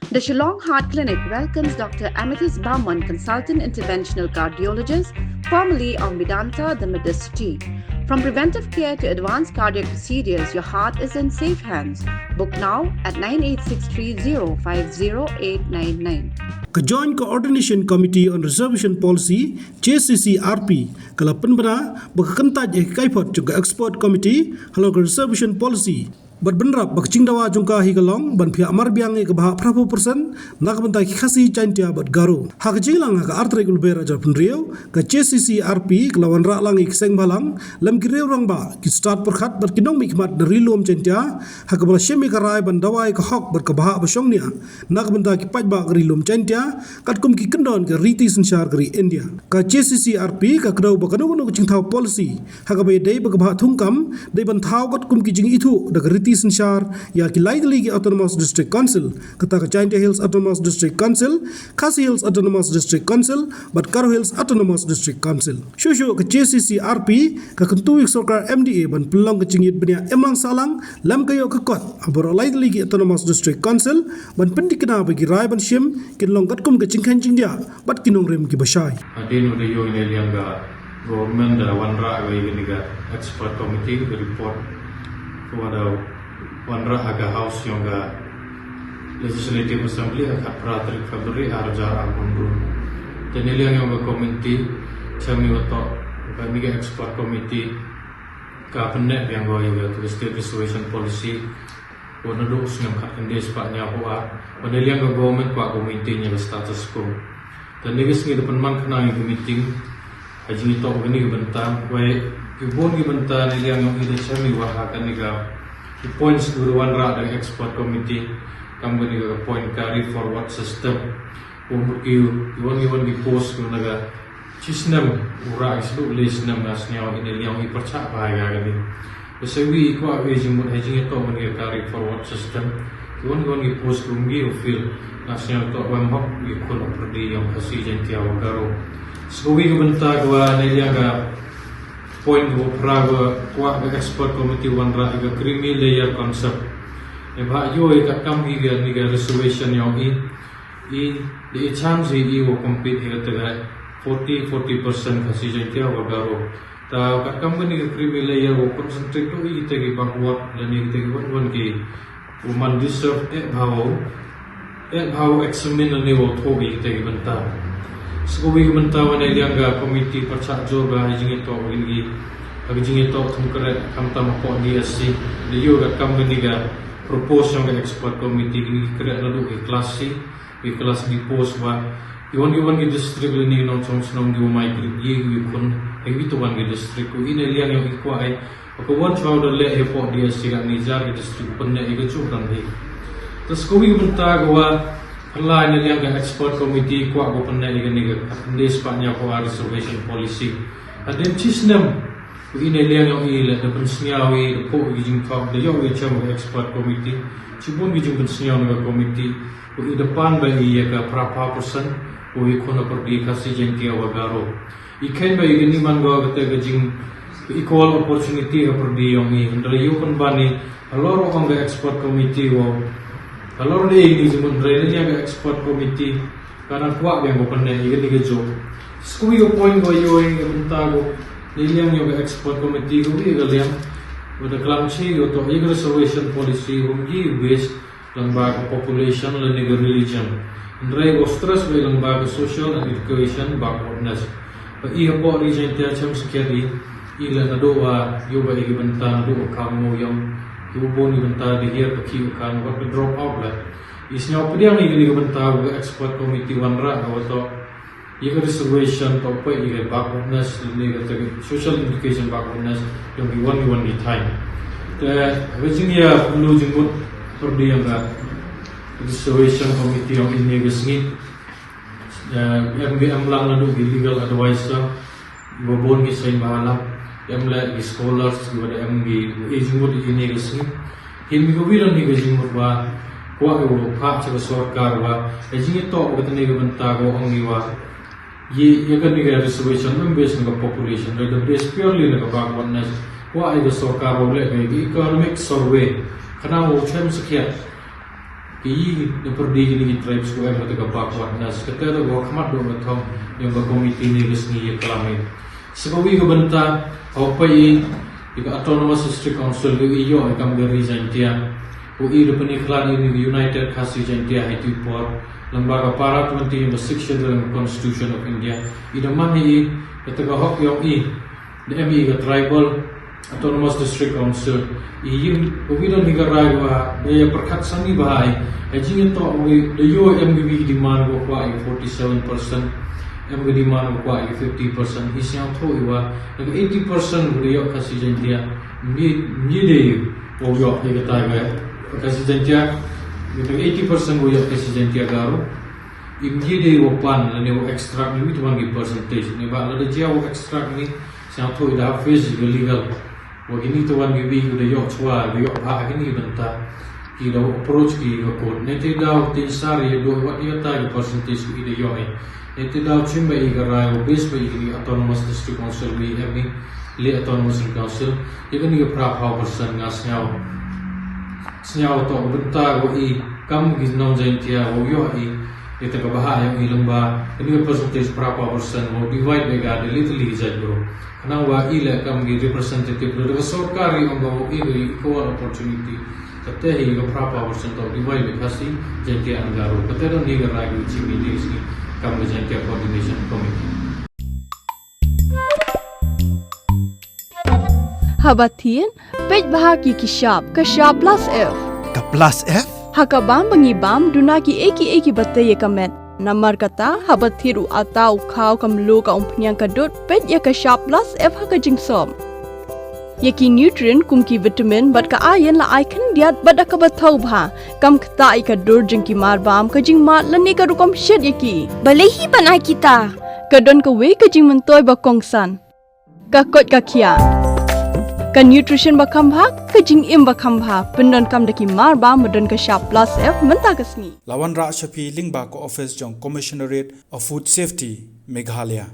The Shillong Heart Clinic welcomes Dr. Amethyst Bauman, consultant interventional cardiologist, formerly of Medanta, the Medicity. From preventive care to advanced cardiac procedures, your heart is in safe hands. Book now at 9863050899. Ka Joint Coordination Committee on Reservation Policy JCCRP kala penbera berkentaj kaipot juga Expert Committee halau Reservation Policy bat benrap bak cingdawa jungka higalong ban pihak marbiang ke bahak prapu persen nak bentai khasi cantia bat garu hak jinglang ka artre gulbera jar penriau ka JCCRP kelawan rak langi keseng balang lam kireu rang ba ki start perkhat bat kinong mikmat dari lom cantia hak bala syemi ka rai ban dawai ka hok bat ka bahak basong nia nak bentai ki paj ba gari lom cantia kat kum ki kendon ke riti sensyar gari India ka JCCRP ka kedau ba kanong cingtau policy hak ba dei ba ka bahak thungkam dei ban thau kat kum ki jing itu da riti sensyar ya ki Laidligi Autonomous District Council kata ka Giant Hills Autonomous District Council Khasi Hills Autonomous District Council bat Karo Hills Autonomous District Council shushu ka JCCRP ka kentuik sorkar MDA ban pelong ke cingit benia emlang salang lam kayo ka kot abor Laidligi Autonomous District Council ban pendikena bagi rai ban syim kinlong kat kum ke cingkan cingdia bat kinong rem ki basai adin udah yo ini yang ga government da wanra ga ini ga expert committee report kepada wanra aga house yang ga legislative assembly akan pratrik Februari arja akundur dan ini yang ga committee kami wato kami ga expert committee ka penek yang ga to state restoration policy wana do usngam khatkan des pak nya hoa wana yang ga government pak committee nya status quo dan neges ngi depan man kana ngi meeting haji to gani bentang we kibon gi bentang ni yang ngi chami wa hakan ni ga the points guruan ra dari expert committee kambani ga point carry forward system umurkiu iwan gi post ko naga chisnam ura islu lesnam asnya ini yang ipercak bahaya gani besawi ko agejing mun hajing to mani carry forward system iwan gi post ko ngi feel asnya to bambak gi ko perdi yang kasih jantia wagaro sebagai kebentar gua nelia ga point go praga kwa ga expert committee wanra ga creamy layer concept e ba yo e ka kam gi ga ni ga reservation yo i the chance i wo compete he ta 40% khasi jantia wagaro ta ka kam ni ga creamy layer wo concentrate to i te gi backward la ni te gi won ki woman deserve e bhaw examine ni wo to gi te gi banta sebagai kementawan yang ga komiti percak jo ga hijing itu ini hijing itu thumkare kamta mako DSC the yo ga company ga propose yang ga expert committee ni kare lalu kelas di post wa iwan gi district ni non song song di umai gi kun ebi to wan gi district ko ini liang yang ikwa ai ko wan chawder le he po DSC ga ni jar gi district penne i ga chu ran hi terus ko wi menta wa Allah ini yang ke expert committee kuat ko pernah ni des paknya ko reservation policy adem chisnam ini yang ile de pensniawi de ko gijing kau de yo cham expert committee cibun gijing pensniaw na committee ko i depan ba i ka prapa person ko i kono perdi kasih jentia wagaro ikan ba ini man go kata gijing equal opportunity perdi yang i ndra yo kon bani aloro on the expert committee wo kalau dia ini cuma training yang expert committee karena kuat yang bukan ni ini kejo. Sekui point kau yang bentar kau yang expert committee kau ini kalian pada kelamci atau reservation policy rumgi based lembaga population dan negara religion. Ndrai kau stress bagi lembaga social and education backwardness. Bagi apa region tiada macam sekian ila nadoa yo bagi bentar nadoa kamu yang Ibu ni bentar di here ke kan buat drop out lah. Isnya apa dia ni bentar ke expert committee wanra atau ia reservation atau apa ia backwardness ni kata social education backwardness yang di one di time. Habis ni ya perlu jemput perdi yang reservation committee yang ini gesengit. Yang amlang lalu legal advisor, babon kisah mahalah. Emla di scholars kepada MG ejimut ini resmi himi gobiran ni gejimut ba kwa go pak sa sarkar ba ejing to kata ni benta go ongi wa ye yakan ni reservation members ng population the base purely na backwardness kwa ay sarkar ba le economic survey kana mo chem sakya ki ni perdi ni tribes ko ay mataga backward nas katero go khamat do mathong yung ba committee ni resmi klamit sebawi go banta hopai ika autonomous district council go iyo ay kam resign dia o i do pani klan ni united khasi jantia hai tu por lembaga para 20 section dalam constitution of india ida mani kataga hok yung i the mi ga tribal autonomous district council iyin ubidan higarai wa daya perkhat sami bahai ajing to the UMBB demand go kwa 47% MB demand go kwa 50% hisyang tho iwa 80% riyo kasi jantia ni de o yo higata ga kasi jantia 80% go yo kasi jantia garo imji de wo pan ne wo extract ni tuan gi percentage ni ba la de jia wo extract ni syang tho ida face legal wagini to wan gibi udah yok chua yok ha gini benta ki do approach ki ko nete daw tin sari do wat yata ki percentage ki de yok nete daw chimba i garai o base ba i autonomous district council bi every le autonomous district council even ni pra power person nga snyao to benta go i kam gi nom jentia o yo i ita ka bahaya i lamba ni percentage pra power person o divide ga de little judge bro kana wa ila kam gi representative do sarkari ongo ila equal opportunity kate hi ga prapa version to divide be khasi jente angaro kate do ni ga ragi chimi dis ni kam jente coordination committee Habatin pej bahaki kishap kashap plus f Ka plus F? hakabam bangibam dunaki eki bataye kamet Namar kata habat thiru atau kau kamlu ka umpnyang kadut pet ya ka sharp plus f ha ka jingsom. Yaki nutrient kumki vitamin bat ka ayan la icon diat bat ka bathau bha kam kta ai ka dur jingki mar bam ka jing mat la ne ka rukom shed yaki. Balehi banai kita. Ka don ka we ka jing mentoy ba kongsan. Ka kot ka kia. Ka nutrition ba kham bha ka jing im ba kham bha pendon kam daki mar bam madon ka sharp plus f menta kasni. Lawan Ra Shafi Lingba ko office jong Commissionerate of Food Safety Meghalaya.